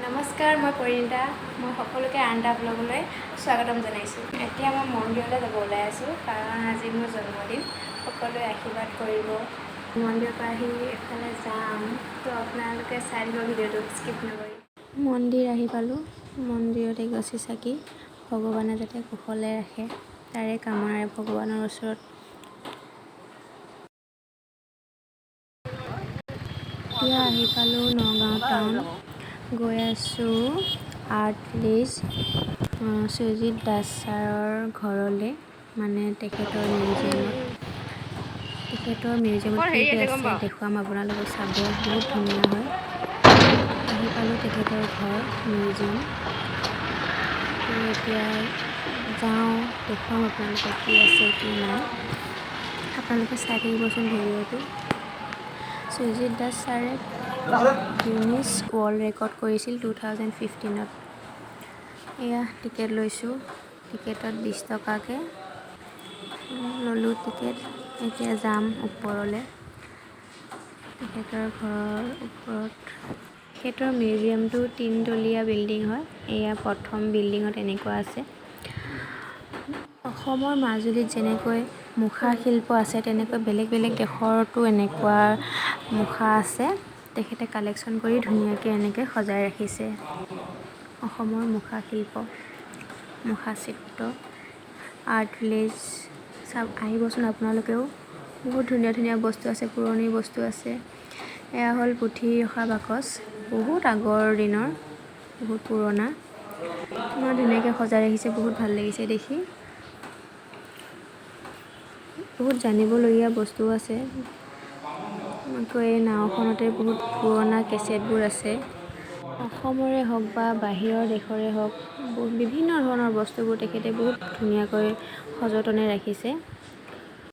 নমস্কাৰ, মই পৰিণীতা। মই সকলোকে আন এটা ব্লগলৈ স্বাগতম জনাইছোঁ। এতিয়া মই মন্দিৰলৈ যাব ওলাই আছোঁ, কাৰণ আজি মোৰ জন্মদিন। সকলোৱে আশীৰ্বাদ কৰিব। মন্দিৰৰ পৰা আহি এফালে যাম, তো আপোনালোকে চাই দিব ভিডিঅ'টো স্কিপ নকৰি। মন্দিৰ আহি পালোঁ। মন্দিৰত এগছি চাকি, ভগৱানে যাতে কুশলে ৰাখে তাৰে কামনাৰে ভগৱানৰ ওচৰত এতিয়া আহি পালোঁ নগাঁও টাউন। গৈ আছোঁ আৰ্ট ভিলেজ সুজিত দাস ছাৰৰ ঘৰলৈ, মানে তেখেতৰ মিউজিয়ামত কি কি আছে দেখুৱাম আপোনালোকক, চাব। বহুত ধুনীয়া হয়। আহি পালোঁ তেখেতৰ ঘৰ, মিউজিয়াম। তো এতিয়া যাওঁ, দেখুৱাম আপোনালোকক কি আছে কি নাই। আপোনালোকে চাই থাকিবচোন ভিডিঅ'টো। সুজিত দাস ছাৰে গিনিছ ৱৰ্ল্ড ৰেকৰ্ড কৰিছিল 2015ত। এয়া টিকেট লৈছোঁ। টিকেটত 20 টকাকৈ ল'লোঁ টিকেট। এতিয়া যাম ওপৰলৈ, তেখেতৰ ঘৰৰ ওপৰত। তেখেতৰ মিউজিয়ামটো 3তলীয়া বিল্ডিং হয়। এয়া প্ৰথম বিল্ডিঙত এনেকুৱা আছে। অসমৰ মাজুলীত যেনেকৈ মুখা শিল্প আছে, তেনেকৈ বেলেগ বেলেগ দেশৰতো এনেকুৱা মুখা আছে। তেখেতে কালেকশ্যন কৰি ধুনীয়াকৈ এনেকৈ সজাই ৰাখিছে অসমৰ মুখা শিল্প, মুখা চিত্ৰ। আৰ্ট ভিলেজ আহিবচোন আপোনালোকেও। বহুত ধুনীয়া ধুনীয়া বস্তু আছে, পুৰণি বস্তু আছে। এয়া হ'ল পুথি ৰখা বাকচ, বহুত আগৰ দিনৰ, বহুত পুৰণা। ইমান ধুনীয়াকৈ সজাই ৰাখিছে, বহুত ভাল লাগিছে দেখি। বহুত জানিবলগীয়া বস্তু আছে। আকৌ এই নাওখনতে বহুত পুৰণা কেছেটবোৰ আছে। অসমৰে হওক বা বাহিৰৰ দেশৰে হওক, বিভিন্ন ধৰণৰ বস্তুবোৰ তেখেতে বহুত ধুনীয়াকৈ সযতনে ৰাখিছে।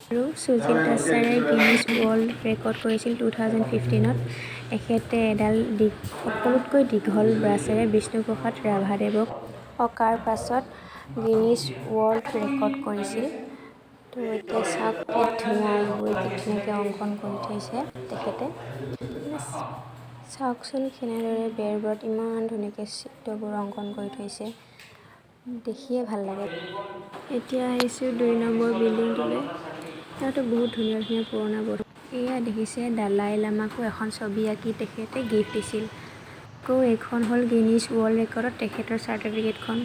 আৰু সুজিত দাস ছাৰে গিনিছ ৱৰ্ল্ড ৰেকৰ্ড কৰিছিল 2015ত। এখেতে এডাল সকলোতকৈ দীঘল ব্ৰাছেৰে বিষ্ণুপ্ৰসাদ ৰাভাদেৱক অঁকাৰ পাছত গিনিছ ৱৰ্ল্ড ৰেকৰ্ড কৰিছিল। তো এতিয়া চাওক কি ধুনীয়া, এইবোৰ কি ধুনীয়াকৈ অংকন কৰি থৈছে তেখেতে। চাওকচোন কেনেদৰে বেৰবোৰত ইমান ধুনীয়াকৈ চিত্ৰবোৰ অংকন কৰি থৈছে, দেখিয়ে ভাল লাগে। এতিয়া আহিছোঁ 2 নম্বৰ বিল্ডিংটোলৈ। ইয়াতো বহুত ধুনীয়া ধুনীয়া পুৰণা বস্তু। এয়া দেখিছে, দালাই লামাকো এখন ছবি আঁকি তেখেতে গিফ্ট দিছিল। আকৌ এইখন হ'ল গিনিছ ৱৰ্ল্ড ৰেকৰ্ডত তেখেতৰ চাৰ্টিফিকেটখন।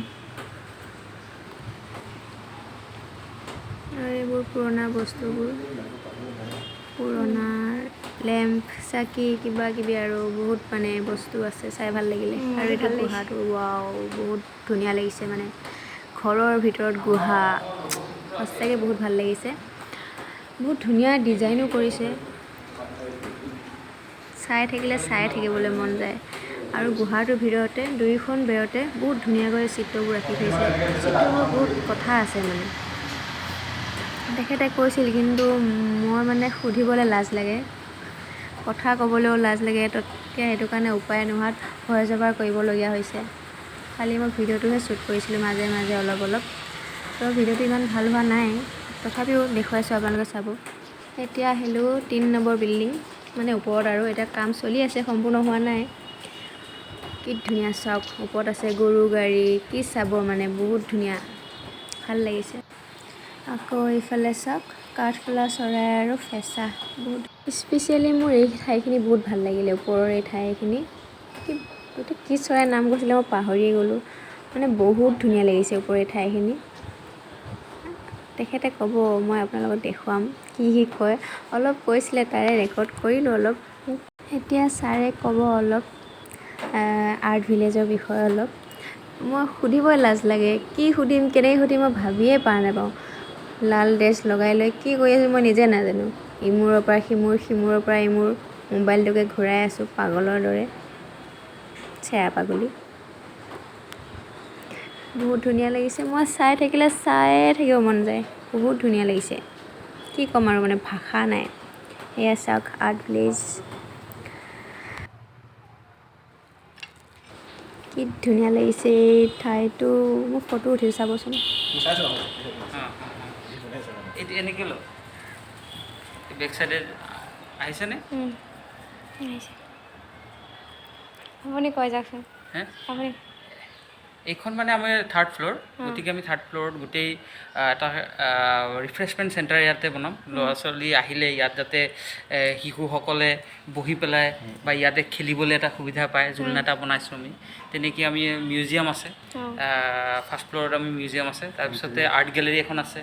আৰু এইবোৰ পুৰণা বস্তুবোৰ, পুৰণা লেম্প, চাকি, কিবা কিবি আৰু বহুত মানে বস্তু আছে, চাই ভাল লাগিলে। আৰু এইটো গুহাটো ৱাও, বহুত ধুনীয়া লাগিছে। মানে ঘৰৰ ভিতৰত গুহা, সঁচাকৈ বহুত ভাল লাগিছে। বহুত ধুনীয়া ডিজাইনো কৰিছে, চাই থাকিলে চাই থাকিবলৈ মন যায়। আৰু গুহাটোৰ ভিতৰতে 2খন বেৰতে বহুত ধুনীয়াকৈ চিত্ৰবোৰ ৰাখি থৈছে। চিত্ৰবোৰ বহুত কথা আছে মানে। তেখেতে কৈছিল, কিন্তু মই মানে সুধিবলৈ লাজ লাগে, কথা ক'বলৈও লাজ লাগে। সেইটো কাৰণে উপায় নোহোৱাত ভইচ অভাৰ কৰিবলগীয়া হৈছে। খালি মই ভিডিঅ'টোহে শ্বুট কৰিছিলোঁ মাজে মাজে অলপ অলপ। তো ভিডিঅ'টো ইমান ভাল হোৱা নাই, তথাপিও দেখুৱাইছোঁ, আপোনালোকে চাব। এতিয়া আহিলোঁ 3 নম্বৰ বিল্ডিং, মানে ওপৰত। আৰু এতিয়া কাম চলি আছে, সম্পূৰ্ণ হোৱা নাই। কি ধুনীয়া চাওক, ওপৰত আছে গৰু গাড়ী, কি চাব মানে, বহুত ধুনীয়া, ভাল লাগিছে। আকৌ এইফালে চাওক, কাঠফুলা চৰাই আৰু ফেঁচা। বহুত স্পেচিয়েলি মোৰ এই ঠাইখিনি বহুত ভাল লাগিলে, ওপৰৰ এই ঠাইখিনি। কি চৰাই নাম কৈছিলে মই পাহৰিয়ে গ'লোঁ। মানে বহুত ধুনীয়া লাগিছে ওপৰৰ এই ঠাইখিনি। তেখেতে ক'ব, মই আপোনালোকক দেখুৱাম কি কি কয়। অলপ কৈছিলে, তাৰে ৰেকৰ্ড কৰিলোঁ অলপ। এতিয়া ছাৰে ক'ব অলপ আৰ্ট ভিলেজৰ বিষয়ে অলপ। মই সুধিবই লাজ লাগে, কি সুধিম, কেনেকৈ সুধিম, মই ভাবিয়ে পাৰ নাপাওঁ। লাল ড্ৰেছ লগাই লৈ কি কৰি আছোঁ মই নিজে নাজানো। ইমূৰৰ পৰা সিমূৰ, সিমূৰৰ পৰা ইমূৰ, মোবাইলটোকে ঘূৰাই আছোঁ পাগলৰ দৰে, চেৰা পাগলী। বহুত ধুনীয়া লাগিছে, মই চাই থাকিলে চায়ে থাকিব মন যায়, বহুত ধুনীয়া লাগিছে। কি ক'ম আৰু, মানে ভাষা নাই। এয়া চাওক আৰ্ট ভিলেজ, কি ধুনীয়া লাগিছে এই ঠাইটো। মোক ফটো উঠিছোঁ, চাবচোন। বেক সাইডে আহিছেনে আপুনি কৈ যাওকচোন হে আপুনি এইখন মানে আমাৰ 3rd ফ্ল'ৰ গতিকে আমি 3rd ফ্ল'ৰত গোটেই এটা ৰিফ্ৰেছমেণ্ট চেণ্টাৰ ইয়াতে বনাম ল'ৰা ছোৱালী আহিলে ইয়াত যাতে শিশুসকলে বহি পেলাই বা ইয়াতে খেলিবলৈ এটা সুবিধা পায় জোলনা এটা বনাইছোঁ আমি তেনেকৈ আমি মিউজিয়াম আছে 1st ফ্ল'ৰত আমি মিউজিয়াম আছে তাৰপিছতে আৰ্ট গেলেৰী এখন আছে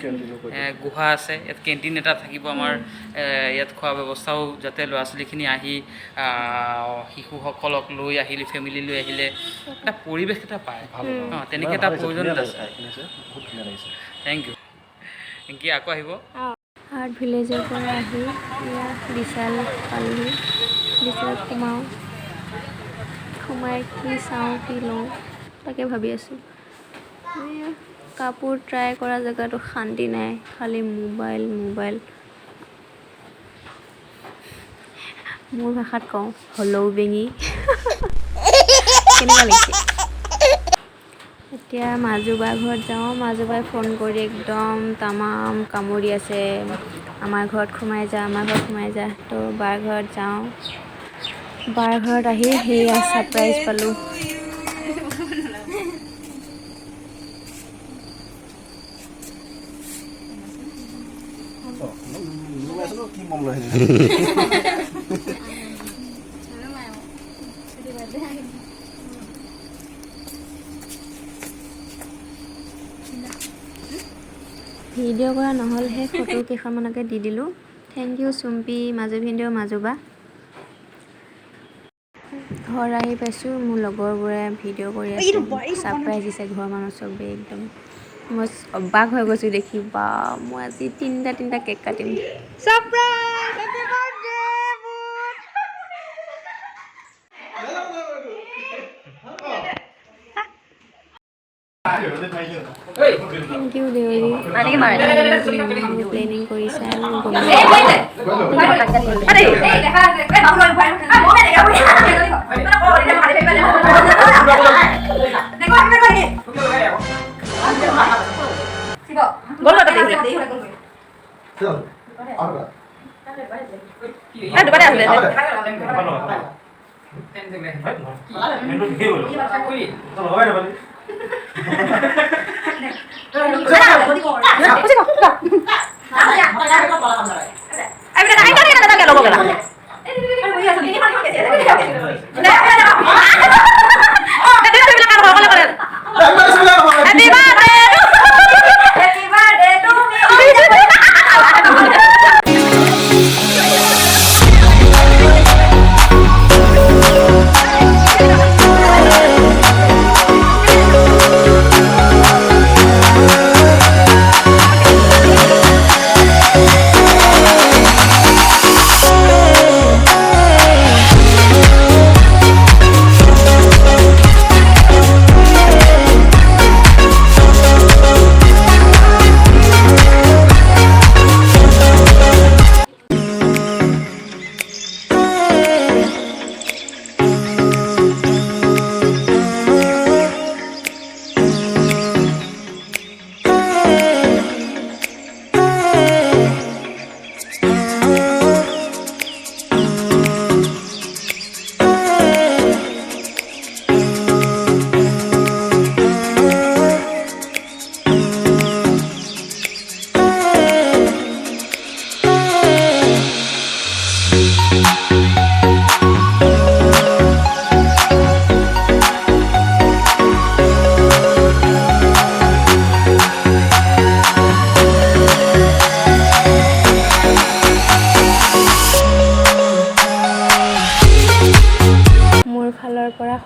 গুহা আছে ইয়াত কেণ্টিন এটা থাকিব আমাৰ ইয়াত খোৱা ব্যৱস্থাও যাতে ল'ৰা ছোৱালীখিনি আহি শিশুসকলক লৈ আহিলে ফেমিলি লৈ আহিলে এটা পৰিৱেশ এটা পায় তেনেকৈ এটা প্ৰয়োজন আছে থেংক ইউ আকৌ আহিব আৰ্ট ভিলেজৰ পৰা আহি ইয়াত বিশাল পালোহি বিশালত সোমাই কি চাওঁ কি লওঁ তাকে ভাবি আছোঁ কাপোৰ ট্ৰাই কৰা জেগাটো শান্তি নাই খালি মোবাইল মোৰ ভাষাত কওঁ হলৌ বেঙি কেনেকুৱা লাগিছে এতিয়া মাজুবাৰ ঘৰত যাওঁ মাজুবাই ফোন কৰি একদম তামাম কামুৰি আছে আমাৰ ঘৰত সোমাই যা তো বাৰ ঘৰত যাওঁ বাৰ ঘৰত আহি সেয়া ছাৰপ্ৰাইজ পালোঁ ভিডিঅ' কৰা নহ'লহে ফটো কেইখনমানকে দি দিলোঁ থেংক ইউ চুম্পি মাজু ভিনদেউ মাজুবা ঘৰ আহি পাইছোঁ মোৰ লগৰবোৰে ভিডিঅ' কৰি আছে ছাৰপ্ৰাইজ দিছে ঘৰৰ মানুহ চবেই একদম মই অবাক হৈ গৈছোঁ দেখি বা মই আজি তিনিটা কেক কাটিম থেংক ইউ দেউৰী প্লেনিং কৰিছে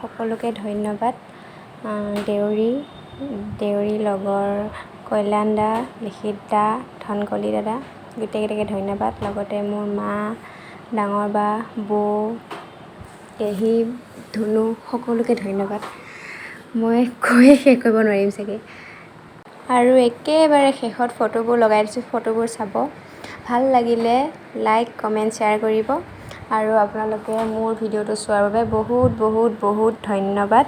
সকলোকে ধন্যবাদ দেউৰী লগৰ কল্যাণ দা লিখিত দা ধনকলি দাদা গোটেইকেইটাকে ধন্যবাদ লগতে মোৰ মা ডাঙৰ বা বৌ পেহী ধুনু সকলোকে ধন্যবাদ মই কৈ শেষ কৰিব নোৱাৰিম চাগে আৰু একেবাৰে শেষত ফটোবোৰ লগাই দিছোঁ ফটোবোৰ চাব ভাল লাগিলে লাইক কমেণ্ট শ্বেয়াৰ কৰিব আৰু আপোনালোকে মোৰ ভিডিঅ'টো চোৱাৰ বাবে বহুত ধন্যবাদ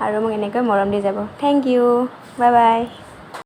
আৰু মোক এনেকৈ মৰম দি যাব থেংক ইউ বাই বাই